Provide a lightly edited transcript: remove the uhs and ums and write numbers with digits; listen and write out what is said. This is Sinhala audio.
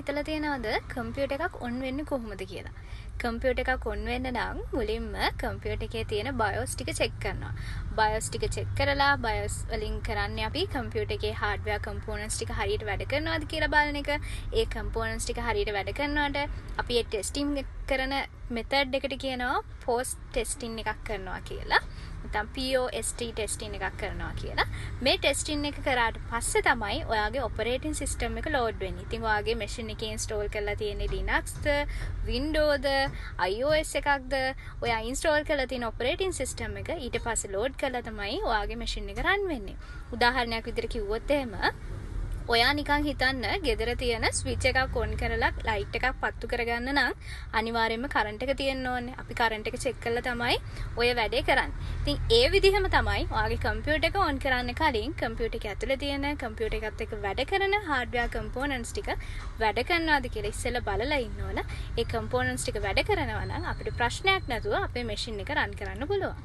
හිතලා තියෙනවද කම්පියුටර් එකක් ඔන් වෙන්නේ කොහොමද කියලා? කම්පියුටර් එකක් ඔන් වෙන්න නම් මුලින්ම කම්පියුටර් එකේ තියෙන BIOS ටික චෙක් කරනවා. BIOS ටික චෙක් කරලා BIOS වලින් කරන්නේ අපි කම්පියුටර් එකේ hardware components ටික හරියට වැඩ කරනවද කියලා බලන එක. ඒ components ටික හරියට වැඩ කරනවට අපි ඒ testing කරන method එකට කියනවා post testing එකක් කරනවා කියලා. නැත්නම් POST testing එකක් කරනවා කියලා. මේ testing එක කරාට පස්සේ තමයි ඔයාගේ operating system එක load වෙන්නේ. ඉතින් ඔයාගේ machine එකේ install කරලා තියෙන Linux ද, Windows ද, iOS එකක්ද, ඔයා install කරලා තියෙන operating system එක ඊට පස්සේ load කරලා තමයි ඔයාගේ machine එක run වෙන්නේ. උදාහරණයක් විදිහට කිව්වොත් එහෙම ඔයා නිකන් හිතන්න ගෙදර තියෙන ස්විච් එකක් ඔන් කරලා ලයිට් එකක් පත්තු කරගන්න නම් අනිවාර්යයෙන්ම කරන්ට් එක තියෙන්න ඕනේ. අපි කරන්ට් එක චෙක් කරලා තමයි ඔය වැඩේ කරන්නේ. ඉතින් ඒ විදිහම තමයි ඔයාගේ කම්පියුටර් එක ඔන් කරන්න කලින් කම්පියුටර් එක ඇතුලේ තියෙන කම්පියුටර් එකත් එක්ක වැඩ කරන hardware components ටික වැඩ කරනවාද කියලා ඉස්සෙල්ලා බලලා ඉන්න ඕන. ඒ components ටික වැඩ කරනවා නම් අපිට ප්‍රශ්නයක් නැතුව අපේ machine එක run කරන්න පුළුවන්.